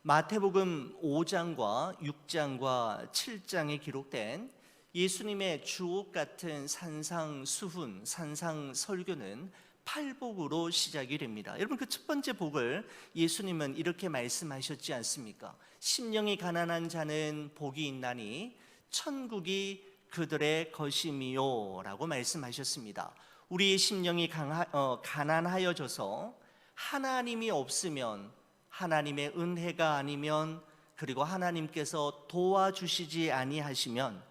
마태복음 5장과 6장과 7장에 기록된 예수님의 주옥 같은 산상수훈, 산상설교는 팔복으로 시작이 됩니다. 여러분, 그 첫 번째 복을 예수님은 이렇게 말씀하셨지 않습니까? 심령이 가난한 자는 복이 있나니 천국이 그들의 것임이요 라고 말씀하셨습니다. 우리의 심령이 가난하여져서 하나님이 없으면, 하나님의 은혜가 아니면, 그리고 하나님께서 도와주시지 아니하시면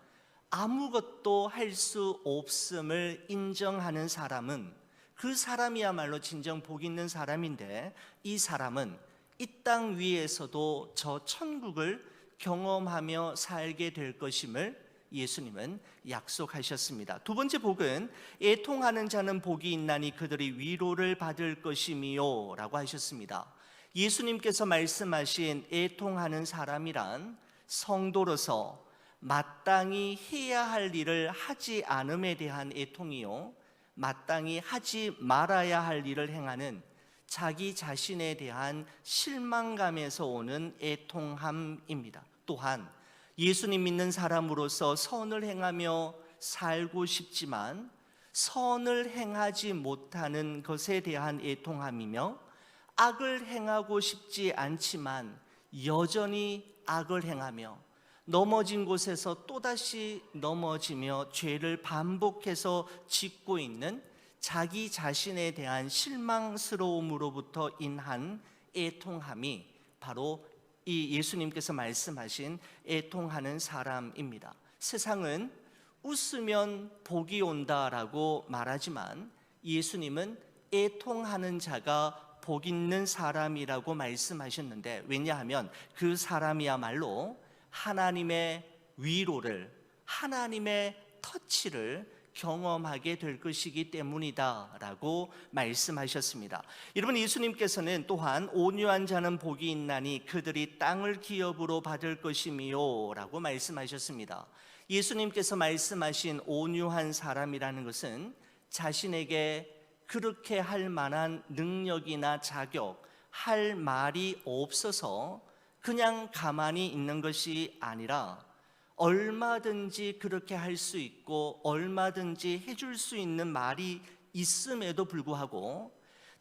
아무것도 할 수 없음을 인정하는 사람은, 그 사람이야말로 진정 복 있는 사람인데, 이 사람은 이 땅 위에서도 저 천국을 경험하며 살게 될 것임을 예수님은 약속하셨습니다. 두 번째 복은 애통하는 자는 복이 있나니 그들이 위로를 받을 것이미요 라고 하셨습니다. 예수님께서 말씀하신 애통하는 사람이란 성도로서 마땅히 해야 할 일을 하지 않음에 대한 애통이요, 마땅히 하지 말아야 할 일을 행하는 자기 자신에 대한 실망감에서 오는 애통함입니다. 또한 예수님 믿는 사람으로서 선을 행하며 살고 싶지만 선을 행하지 못하는 것에 대한 애통함이며, 악을 행하고 싶지 않지만 여전히 악을 행하며 넘어진 곳에서 또다시 넘어지며 죄를 반복해서 짓고 있는 자기 자신에 대한 실망스러움으로부터 인한 애통함이 바로 이 예수님께서 말씀하신 애통하는 사람입니다. 세상은 웃으면 복이 온다라고 말하지만 예수님은 애통하는 자가 복 있는 사람이라고 말씀하셨는데, 왜냐하면 그 사람이야말로 하나님의 위로를, 하나님의 터치를 경험하게 될 것이기 때문이다 라고 말씀하셨습니다. 여러분, 예수님께서는 또한 온유한 자는 복이 있나니 그들이 땅을 기업으로 받을 것이미요 라고 말씀하셨습니다. 예수님께서 말씀하신 온유한 사람이라는 것은 자신에게 그렇게 할 만한 능력이나 자격, 할 말이 없어서 그냥 가만히 있는 것이 아니라 얼마든지 그렇게 할 수 있고 얼마든지 해줄 수 있는 말이 있음에도 불구하고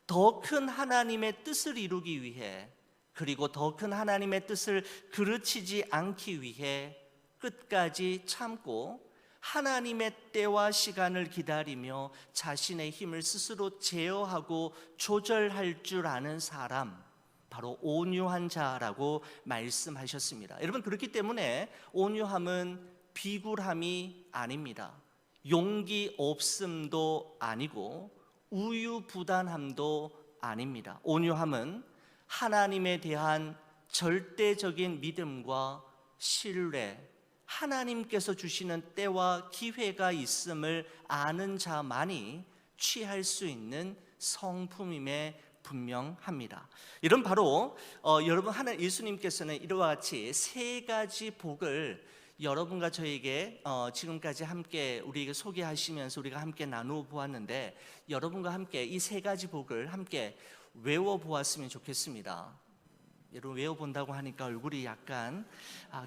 더 큰 하나님의 뜻을 이루기 위해, 그리고 더 큰 하나님의 뜻을 그르치지 않기 위해 끝까지 참고 하나님의 때와 시간을 기다리며 자신의 힘을 스스로 제어하고 조절할 줄 아는 사람, 바로 온유한 자라고 말씀하셨습니다. 여러분, 그렇기 때문에 온유함은 비굴함이 아닙니다. 용기 없음도 아니고 우유부단함도 아닙니다. 온유함은 하나님에 대한 절대적인 믿음과 신뢰, 하나님께서 주시는 때와 기회가 있음을 아는 자만이 취할 수 있는 성품임에 분명합니다. 이런 바로 여러분, 예수님께서는 이와 같이 세 가지 복을 여러분과 저에게 지금까지 함께 우리에게 소개하시면서 우리가 함께 나누어 보았는데, 여러분과 함께 이 세 가지 복을 함께 외워 보았으면 좋겠습니다. 여러분, 외워본다고 하니까 얼굴이 약간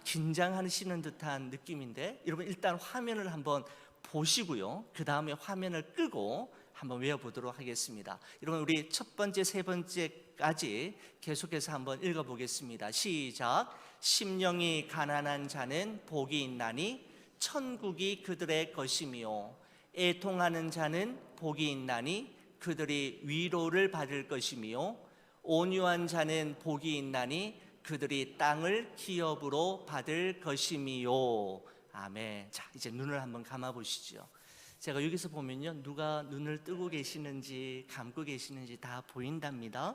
긴장하시는 듯한 느낌인데, 여러분 일단 화면을 한번 보시고요, 그 다음에 화면을 끄고 한번 외워보도록 하겠습니다. 여러분, 우리 첫 번째, 세 번째까지 계속해서 한번 읽어보겠습니다. 시작. 심령이 가난한 자는 복이 있나니 천국이 그들의 것이며, 애통하는 자는 복이 있나니 그들이 위로를 받을 것이며, 온유한 자는 복이 있나니 그들이 땅을 기업으로 받을 것이미요. 아멘. 자, 이제 눈을 한번 감아 보시죠. 제가 여기서 보면요, 누가 눈을 뜨고 계시는지 감고 계시는지 다 보인답니다.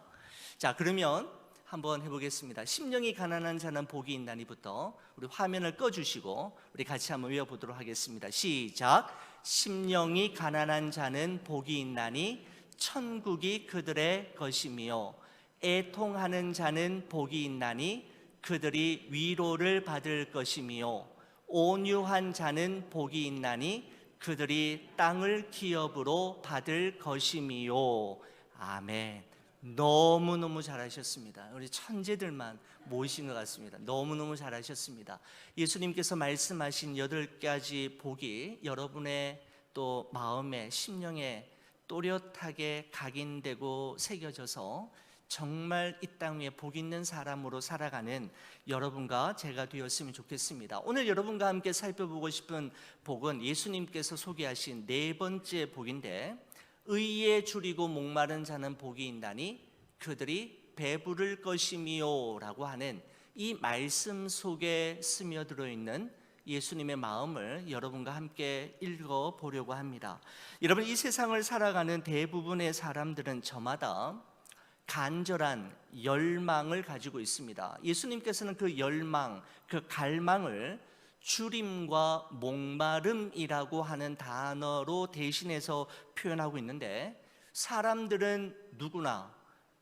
자, 그러면 한번 해보겠습니다. 심령이 가난한 자는 복이 있나니부터 우리 화면을 꺼주시고 우리 같이 한번 외워보도록 하겠습니다. 시작. 심령이 가난한 자는 복이 있나니 천국이 그들의 것이며, 애통하는 자는 복이 있나니 그들이 위로를 받을 것이며, 온유한 자는 복이 있나니 그들이 땅을 기업으로 받을 것이미요. 아멘. 너무너무 잘하셨습니다. 우리 천재들만 모이신 것 같습니다. 너무너무 잘하셨습니다. 예수님께서 말씀하신 8가지 복이 여러분의 또 마음에, 심령에 또렷하게 각인되고 새겨져서 정말 이 땅 위에 복 있는 사람으로 살아가는 여러분과 제가 되었으면 좋겠습니다. 오늘 여러분과 함께 살펴보고 싶은 복은 예수님께서 소개하신 4번째 복인데, 의에 줄이고 목마른 자는 복이 있나니 그들이 배부를 것이미요 라고 하는 이 말씀 속에 스며들어 있는 예수님의 마음을 여러분과 함께 읽어보려고 합니다. 여러분, 이 세상을 살아가는 대부분의 사람들은 저마다 간절한 열망을 가지고 있습니다. 예수님께서는 그 열망, 그 갈망을 줄임과 목마름이라고 하는 단어로 대신해서 표현하고 있는데, 사람들은 누구나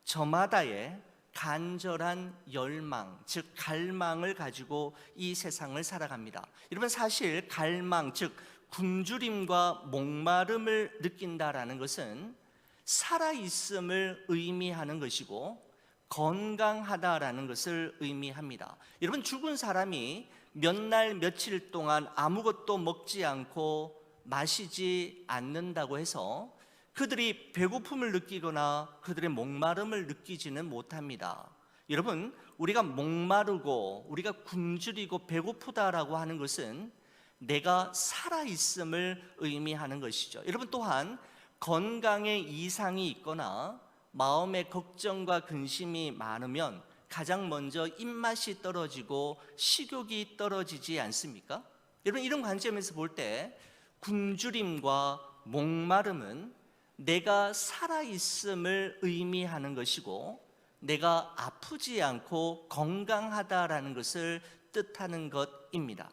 저마다의 간절한 열망, 즉 갈망을 가지고 이 세상을 살아갑니다. 여러분, 사실 갈망, 즉 굶주림과 목마름을 느낀다라는 것은 살아있음을 의미하는 것이고 건강하다라는 것을 의미합니다. 여러분, 죽은 사람이 몇 날 며칠 동안 아무것도 먹지 않고 마시지 않는다고 해서 그들이 배고픔을 느끼거나 그들의 목마름을 느끼지는 못합니다. 여러분, 우리가 목마르고 우리가 굶주리고 배고프다라고 하는 것은 내가 살아있음을 의미하는 것이죠. 여러분, 또한 건강에 이상이 있거나 마음에 걱정과 근심이 많으면 가장 먼저 입맛이 떨어지고 식욕이 떨어지지 않습니까? 여러분, 이런 관점에서 볼 때 굶주림과 목마름은 내가 살아있음을 의미하는 것이고 내가 아프지 않고 건강하다라는 것을 뜻하는 것입니다.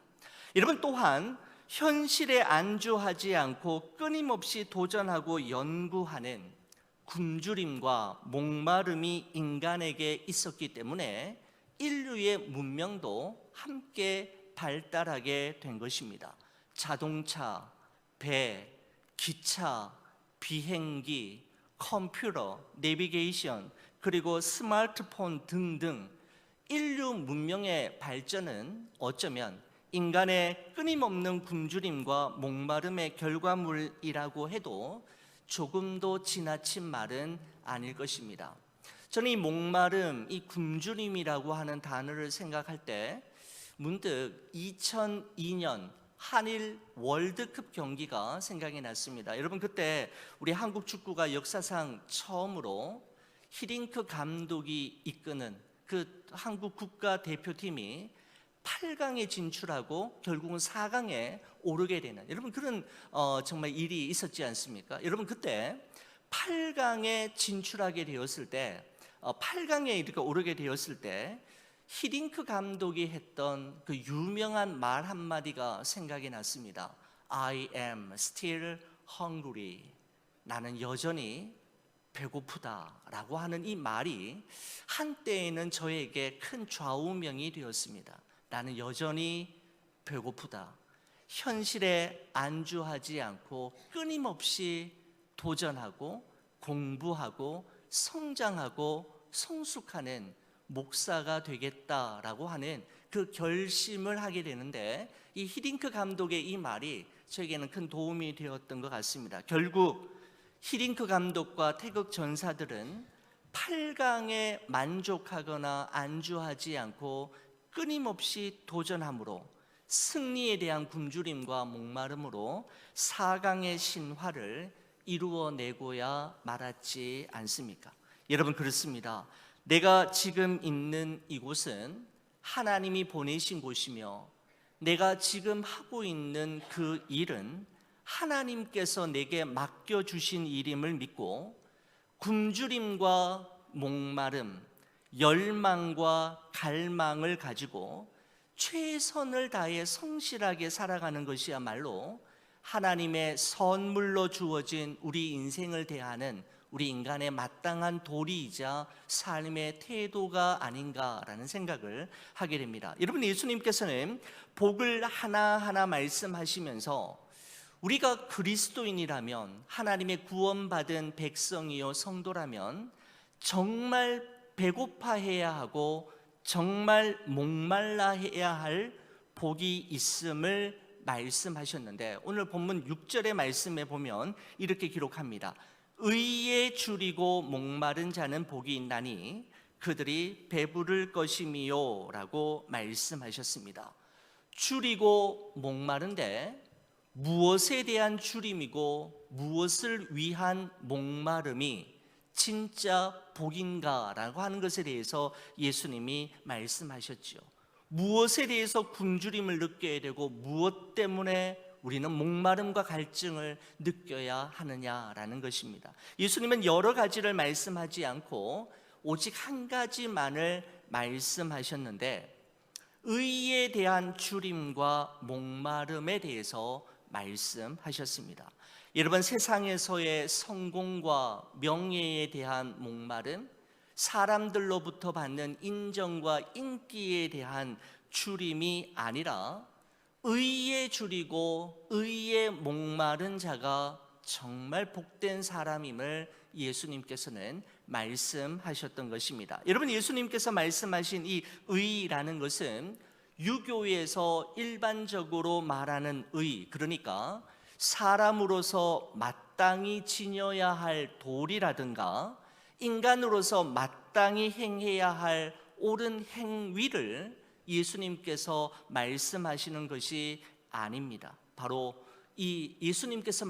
여러분, 또한 현실에 안주하지 않고 끊임없이 도전하고 연구하는 굶주림과 목마름이 인간에게 있었기 때문에 인류의 문명도 함께 발달하게 된 것입니다. 자동차, 배, 기차, 비행기, 컴퓨터, 내비게이션, 그리고 스마트폰 등등 인류 문명의 발전은 어쩌면 인간의 끊임없는 굶주림과 목마름의 결과물이라고 해도 조금도 지나친 말은 아닐 것입니다. 저는 이 목마름, 이 굶주림이라고 하는 단어를 생각할 때 문득 2002년 한일 월드컵 경기가 생각이 났습니다. 여러분, 그때 우리 한국 축구가 역사상 처음으로 히딩크 감독이 이끄는 그 한국 국가대표팀이 8강에 진출하고 결국은 4강에 오르게 되는, 여러분, 그런 정말 일이 있었지 않습니까? 여러분, 그때 8강에 진출하게 되었을 때 8강에 이렇게 오르게 되었을 때 히딩크 감독이 했던 그 유명한 말 한마디가 생각이 났습니다. I am still hungry. 나는 여전히 배고프다라고 하는 이 말이 한때에는 저에게 큰 좌우명이 되었습니다. 나는 여전히 배고프다. 현실에 안주하지 않고 끊임없이 도전하고 공부하고 성장하고 성숙하는 목사가 되겠다라고 하는 그 결심을 하게 되는데, 이 히딩크 감독의 이 말이 저에게는 큰 도움이 되었던 것 같습니다. 결국 히딩크 감독과 태극 전사들은 8강에 만족하거나 안주하지 않고 끊임없이 도전함으로 승리에 대한 굶주림과 목마름으로 4강의 신화를 이루어내고야 말았지 않습니까? 여러분, 그렇습니다. 내가 지금 있는 이곳은 하나님이 보내신 곳이며 내가 지금 하고 있는 그 일은 하나님께서 내게 맡겨주신 일임을 믿고 굶주림과 목마름, 열망과 갈망을 가지고 최선을 다해 성실하게 살아가는 것이야말로 하나님의 선물로 주어진 우리 인생을 대하는 우리 인간의 마땅한 도리이자 삶의 태도가 아닌가라는 생각을 하게 됩니다. 여러분, 예수님께서는 복을 하나하나 말씀하시면서 우리가 그리스도인이라면, 하나님의 구원받은 백성이요 성도라면 정말 배고파해야 하고 정말 목말라해야 할 복이 있음을 말씀하셨는데, 오늘 본문 6절의 말씀에 보면 이렇게 기록합니다. 의에 줄이고 목마른 자는 복이 있나니 그들이 배부를 것임이요 라고 말씀하셨습니다. 줄이고 목마른데 무엇에 대한 줄임이고 무엇을 위한 목마름이 진짜 복인가라고 하는 것에 대해서 예수님이 말씀하셨죠. 무엇에 대해서 굶주림을 느껴야 되고 무엇 때문에 우리는 목마름과 갈증을 느껴야 하느냐라는 것입니다. 예수님은 여러 가지를 말씀하지 않고 오직 한 가지만을 말씀하셨는데, 의에 대한 줄임과 목마름에 대해서 말씀하셨습니다. 여러분, 세상에서의 성공과 명예에 대한 목마름, 사람들로부터 받는 인정과 인기에 대한 줄임이 아니라 의에 줄이고 의에 목마른 자가 정말 복된 사람임을 예수님께서는 말씀하셨던 것입니다. 여러분, 예수님께서 말씀하신 이 의라는 것은 유교에서 일반적으로 말하는 의, 그러니까 사람으로서 마땅히 지녀야 할 도리라든가 인간으로서 마땅히 행해야 할 옳은 행위를 예수님께서 말씀하시는 것이 아닙니다. 바로 이 예수님께서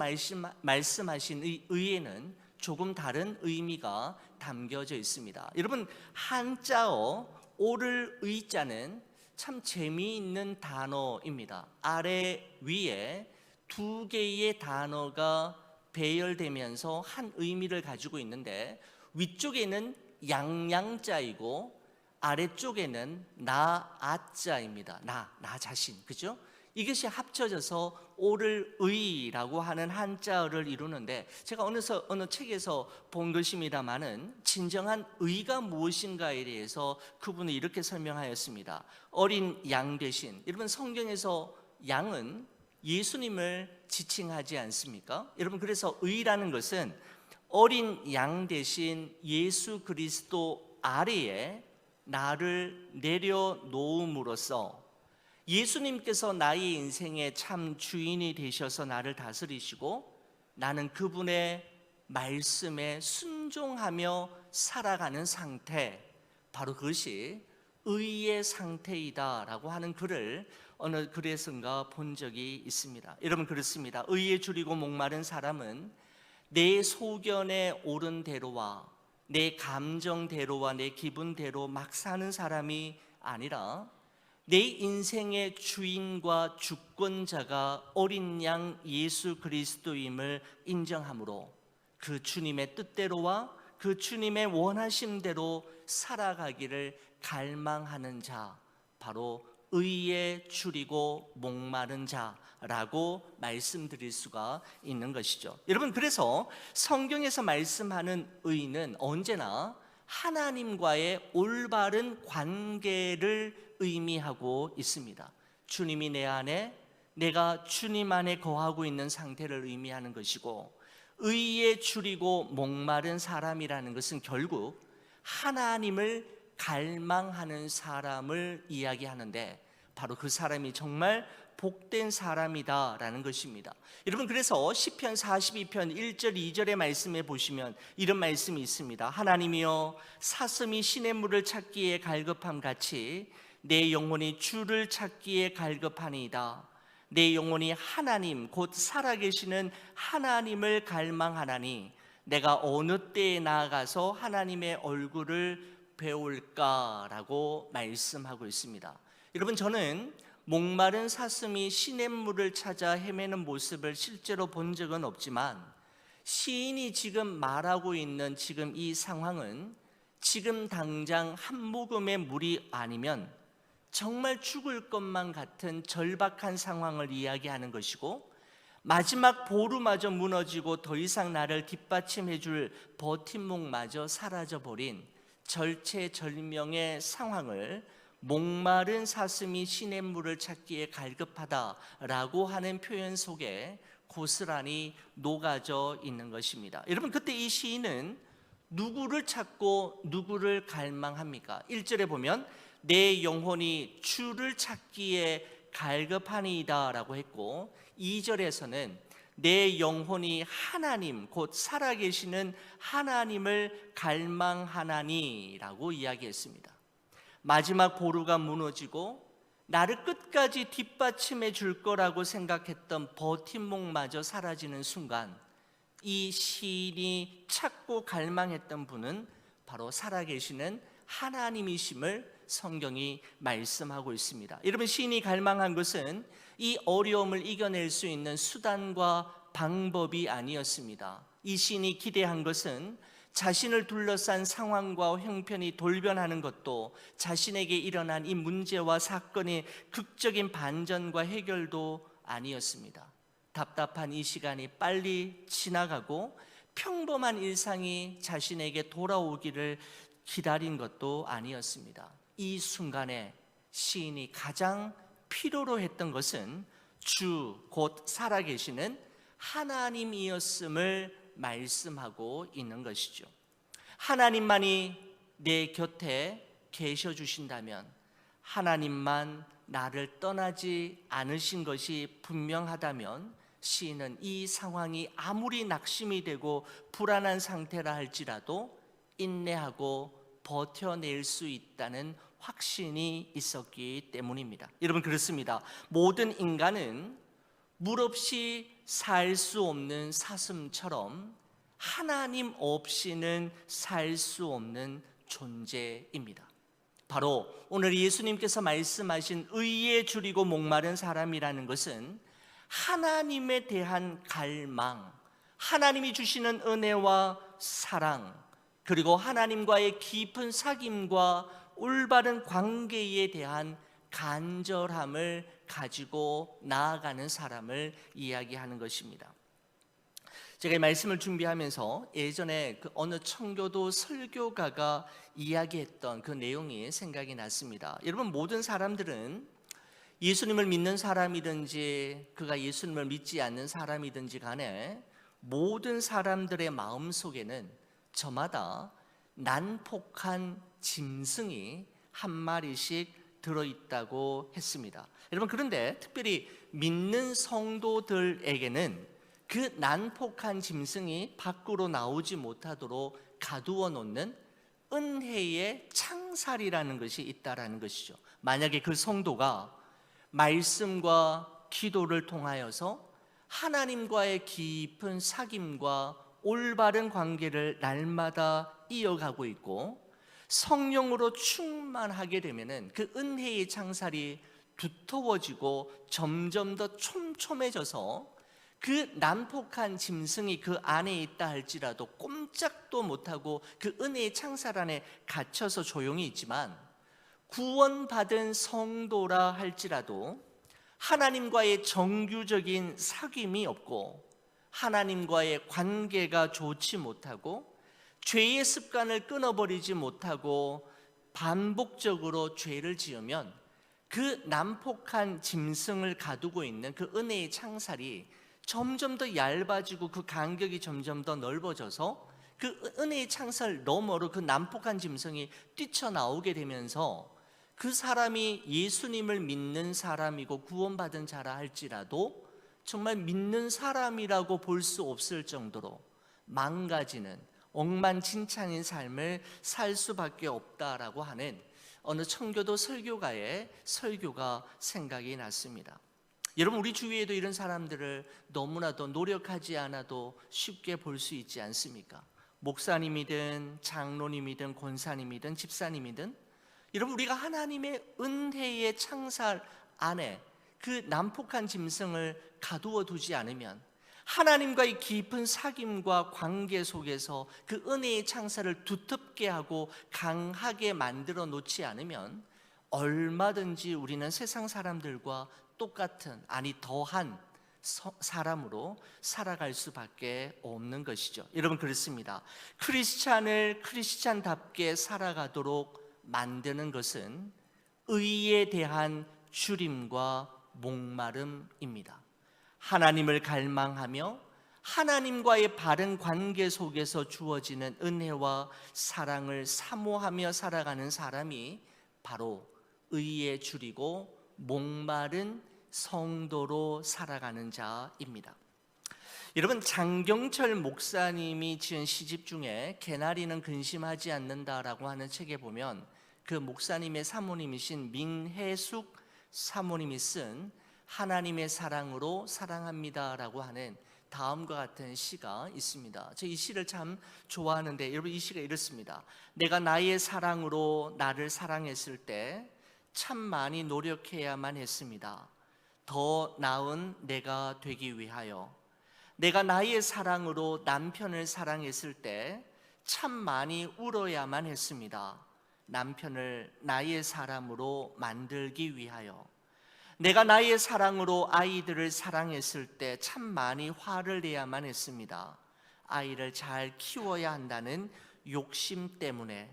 말씀하신 이 의에는 조금 다른 의미가 담겨져 있습니다. 여러분, 한자어 오를 의자는 참 재미있는 단어입니다. 아래 위에 두 개의 단어가 배열되면서 한 의미를 가지고 있는데, 위쪽에는 양양자이고 아래쪽에는 나아자입니다. 나 자신, 그죠? 이것이 합쳐져서 오를 의라고 하는 한자어를 이루는데, 제가 어느 책에서 본 것입니다마는 진정한 의가 무엇인가에 대해서 그분은 이렇게 설명하였습니다. 어린 양 대신, 여러분, 성경에서 양은 예수님을 지칭하지 않습니까? 여러분, 그래서 의라는 것은 어린 양 대신 예수 그리스도 아래에 나를 내려놓음으로써 예수님께서 나의 인생의 참 주인이 되셔서 나를 다스리시고 나는 그분의 말씀에 순종하며 살아가는 상태, 바로 그것이 의의 상태이다라고 하는 글을 어느 글에선가 본 적이 있습니다. 여러분, 그렇습니다. 의에 줄이고 목마른 사람은 내 소견에 옳은 대로와 내 감정대로와 내 기분대로 막 사는 사람이 아니라 내 인생의 주인과 주권자가 어린 양 예수 그리스도임을 인정함으로 그 주님의 뜻대로와 그 주님의 원하심대로 살아가기를 갈망하는 자, 바로 의에 줄이고 목마른 자라고 말씀드릴 수가 있는 것이죠. 여러분, 그래서 성경에서 말씀하는 의는 언제나 하나님과의 올바른 관계를 의미하고 있습니다. 주님이 내 안에, 내가 주님 안에 거하고 있는 상태를 의미하는 것이고, 의에 줄이고 목마른 사람이라는 것은 결국 하나님을 갈망하는 사람을 이야기하는데, 바로 그 사람이 정말 복된 사람이다라는 것입니다. 여러분, 그래서 시편 42편 1절 2절의 말씀에 보시면 이런 말씀이 있습니다. 하나님이여, 사슴이 시냇물을 찾기에 갈급함 같이 내 영혼이 주를 찾기에 갈급하니이다. 내 영혼이 하나님 곧 살아계시는 하나님을 갈망하나니 내가 어느 때에 나아가서 하나님의 얼굴을 배울까라고 말씀하고 있습니다. 여러분, 저는 목마른 사슴이 시냇물을 찾아 헤매는 모습을 실제로 본 적은 없지만, 시인이 지금 말하고 있는 지금 이 상황은 지금 당장 한 모금의 물이 아니면 정말 죽을 것만 같은 절박한 상황을 이야기하는 것이고, 마지막 보루마저 무너지고 더 이상 나를 뒷받침해 줄 버팀목마저 사라져버린 절체절명의 상황을 목마른 사슴이 시냇물을 찾기에 갈급하다라고 하는 표현 속에 고스란히 녹아져 있는 것입니다. 여러분, 그때 이 시인은 누구를 찾고 누구를 갈망합니까? 1절에 보면 내 영혼이 주를 찾기에 갈급하니이다 라고 했고, 2절에서는 내 영혼이 하나님 곧 살아계시는 하나님을 갈망하나니 라고 이야기했습니다. 마지막 보루가 무너지고 나를 끝까지 뒷받침해 줄 거라고 생각했던 버팀목마저 사라지는 순간, 이 시인이 찾고 갈망했던 분은 바로 살아계시는 하나님이심을 성경이 말씀하고 있습니다. 여러분, 시인이 갈망한 것은 이 어려움을 이겨낼 수 있는 수단과 방법이 아니었습니다. 이 시인이 기대한 것은 자신을 둘러싼 상황과 형편이 돌변하는 것도, 자신에게 일어난 이 문제와 사건의 극적인 반전과 해결도 아니었습니다. 답답한 이 시간이 빨리 지나가고 평범한 일상이 자신에게 돌아오기를 기다린 것도 아니었습니다. 이 순간에 시인이 가장 필요로 했던 것은 주 곧 살아계시는 하나님이었음을 말씀하고 있는 것이죠. 하나님만이 내 곁에 계셔 주신다면, 하나님만 나를 떠나지 않으신 것이 분명하다면, 시인은 이 상황이 아무리 낙심이 되고 불안한 상태라 할지라도 인내하고 버텨낼 수 있다는 확신이 있었기 때문입니다. 여러분, 그렇습니다. 모든 인간은 물 없이 살 수 없는 사슴처럼 하나님 없이는 살 수 없는 존재입니다. 바로 오늘 예수님께서 말씀하신 의에 줄이고 목마른 사람이라는 것은 하나님에 대한 갈망, 하나님이 주시는 은혜와 사랑, 그리고 하나님과의 깊은 사귐과 올바른 관계에 대한 간절함을 가지고 나아가는 사람을 이야기하는 것입니다. 제가 이 말씀을 준비하면서 예전에 그 어느 청교도 설교가가 이야기했던 그 내용이 생각이 났습니다. 여러분, 모든 사람들은 예수님을 믿는 사람이든지 그가 예수님을 믿지 않는 사람이든지 간에 모든 사람들의 마음속에는 저마다 난폭한 짐승이 한 마리씩 들어있다고 했습니다. 여러분, 그런데 특별히 믿는 성도들에게는 그 난폭한 짐승이 밖으로 나오지 못하도록 가두어 놓는 은혜의 창살이라는 것이 있다라는 것이죠. 만약에 그 성도가 말씀과 기도를 통하여서 하나님과의 깊은 사귐과 올바른 관계를 날마다 이어가고 있고 성령으로 충만하게 되면은 그 은혜의 창살이 두터워지고 점점 더 촘촘해져서 그 난폭한 짐승이 그 안에 있다 할지라도 꼼짝도 못하고 그 은혜의 창살 안에 갇혀서 조용히 있지만, 구원받은 성도라 할지라도 하나님과의 정규적인 사귐이 없고 하나님과의 관계가 좋지 못하고 죄의 습관을 끊어버리지 못하고 반복적으로 죄를 지으면 그 난폭한 짐승을 가두고 있는 그 은혜의 창살이 점점 더 얇아지고 그 간격이 점점 더 넓어져서 그 은혜의 창살 너머로 그 난폭한 짐승이 뛰쳐나오게 되면서 그 사람이 예수님을 믿는 사람이고 구원받은 자라 할지라도 정말 믿는 사람이라고 볼 수 없을 정도로 망가지는 엉망진창인 삶을 살 수밖에 없다라고 하는 어느 청교도 설교가의 설교가 생각이 났습니다. 여러분, 우리 주위에도 이런 사람들을 너무나도 노력하지 않아도 쉽게 볼 수 있지 않습니까? 목사님이든 장로님이든 권사님이든 집사님이든, 여러분, 우리가 하나님의 은혜의 창살 안에 그 난폭한 짐승을 가두어 두지 않으면, 하나님과의 깊은 사귐과 관계 속에서 그 은혜의 창살을 두텁게 하고 강하게 만들어 놓지 않으면 얼마든지 우리는 세상 사람들과 똑같은, 아니 더한 사람으로 살아갈 수밖에 없는 것이죠. 여러분, 그렇습니다. 크리스찬을 크리스찬답게 살아가도록 만드는 것은 의에 대한 줄임과 목마름입니다. 하나님을 갈망하며 하나님과의 바른 관계 속에서 주어지는 은혜와 사랑을 사모하며 살아가는 사람이 바로 의에 줄이고 목마른 성도로 살아가는 자입니다. 여러분, 장경철 목사님이 지은 시집 중에 개나리는 근심하지 않는다라고 하는 책에 보면 그 목사님의 사모님이신 민혜숙 사모님이 쓴 하나님의 사랑으로 사랑합니다라고 하는 다음과 같은 시가 있습니다. 저 이 시를 참 좋아하는데, 여러분, 이 시가 이렇습니다. 내가 나의 사랑으로 나를 사랑했을 때 참 많이 노력해야만 했습니다. 더 나은 내가 되기 위하여. 내가 나의 사랑으로 남편을 사랑했을 때 참 많이 울어야만 했습니다. 남편을 나의 사람으로 만들기 위하여. 내가 나의 사랑으로 아이들을 사랑했을 때 참 많이 화를 내야만 했습니다. 아이를 잘 키워야 한다는 욕심 때문에.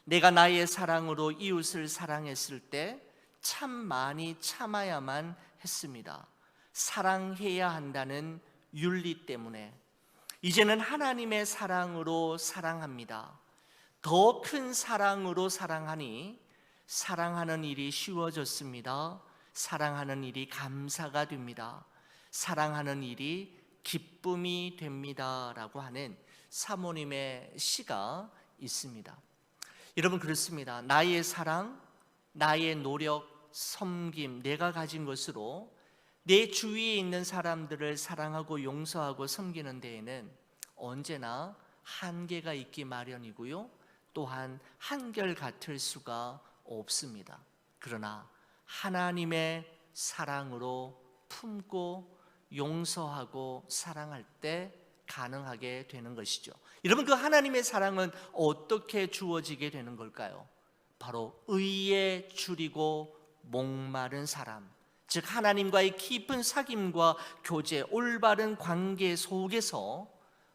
내가 나의 사랑으로 이웃을 사랑했을 때 참 많이 참아야만 했습니다. 사랑해야 한다는 윤리 때문에. 이제는 하나님의 사랑으로 사랑합니다. 더 큰 사랑으로 사랑하니 사랑하는 일이 쉬워졌습니다. 사랑하는 일이 감사가 됩니다. 사랑하는 일이 기쁨이 됩니다 라고 하는 사모님의 시가 있습니다. 여러분, 그렇습니다. 나의 사랑, 나의 노력, 섬김, 내가 가진 것으로 내 주위에 있는 사람들을 사랑하고 용서하고 섬기는 데에는 언제나 한계가 있기 마련이고요, 또한 한결같을 수가 없습니다. 그러나 하나님의 사랑으로 품고 용서하고 사랑할 때 가능하게 되는 것이죠. 여러분, 그 하나님의 사랑은 어떻게 주어지게 되는 걸까요? 바로 의에 줄이고 목마른 사람, 즉 하나님과의 깊은 사귐과 교제, 올바른 관계 속에서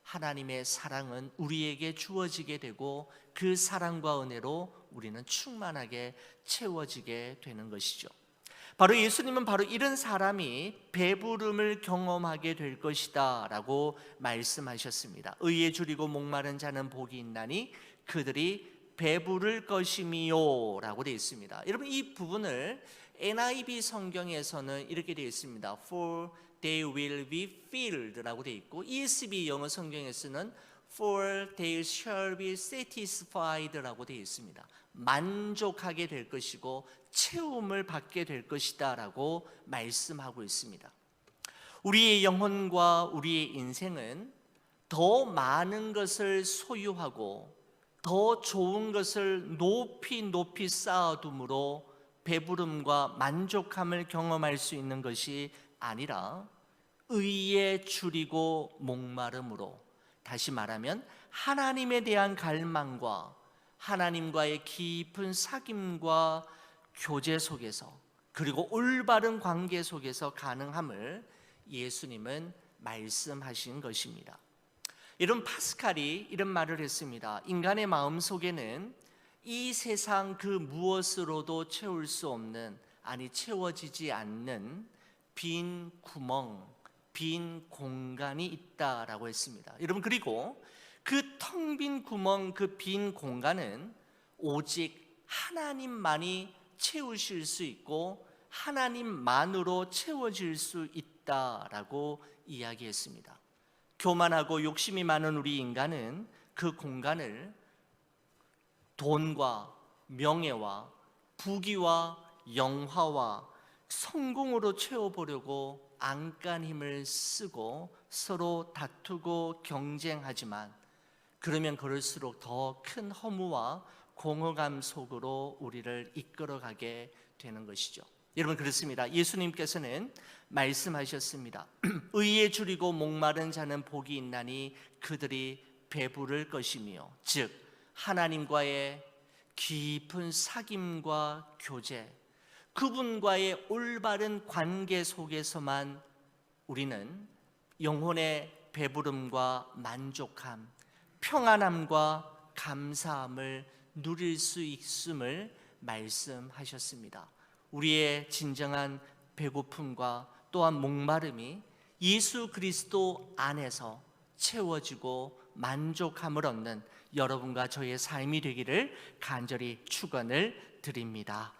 하나님의 사랑은 우리에게 주어지게 되고 그 사랑과 은혜로 우리는 충만하게 채워지게 되는 것이죠. 바로 예수님은 바로 이런 사람이 배부름을 경험하게 될 것이다 라고 말씀하셨습니다. 의에 줄이고 목마른 자는 복이 있나니 그들이 배부를 것임이요 라고 되어 있습니다. 여러분, 이 부분을 NIV 성경에서는 이렇게 되어 있습니다. For they will be filled 라고 되어 있고, ESV 영어 성경에서는 For they shall be satisfied 라고 되어 있습니다. 만족하게 될 것이고 채움을 받게 될 것이다 라고 말씀하고 있습니다. 우리의 영혼과 우리의 인생은 더 많은 것을 소유하고 더 좋은 것을 높이 쌓아둠으로 배부름과 만족함을 경험할 수 있는 것이 아니라 의에 줄이고 목마름으로, 다시 말하면 하나님에 대한 갈망과 하나님과의 깊은 사귐과 교제 속에서, 그리고 올바른 관계 속에서 가능함을 예수님은 말씀하신 것입니다. 이런 파스칼이 이런 말을 했습니다. 인간의 마음 속에는 이 세상 그 무엇으로도 채울 수 없는, 아니 채워지지 않는 빈 구멍, 빈 공간이 있다라고 했습니다. 여러분, 그리고 그 텅 빈 구멍, 그 빈 공간은 오직 하나님만이 채우실 수 있고 하나님만으로 채워질 수 있다라고 이야기했습니다. 교만하고 욕심이 많은 우리 인간은 그 공간을 돈과 명예와 부귀와 영화와 성공으로 채워보려고 안간 힘을 쓰고 서로 다투고 경쟁하지만, 그러면 그럴수록 더 큰 허무와 공허감 속으로 우리를 이끌어가게 되는 것이죠. 여러분, 그렇습니다. 예수님께서는 말씀하셨습니다. 의에 줄이고 목마른 자는 복이 있나니 그들이 배부를 것이며, 즉 하나님과의 깊은 사귐과 교제, 그분과의 올바른 관계 속에서만 우리는 영혼의 배부름과 만족함, 평안함과 감사함을 누릴 수 있음을 말씀하셨습니다. 우리의 진정한 배고픔과 또한 목마름이 예수 그리스도 안에서 채워지고 만족함을 얻는 여러분과 저의 삶이 되기를 간절히 축원을 드립니다.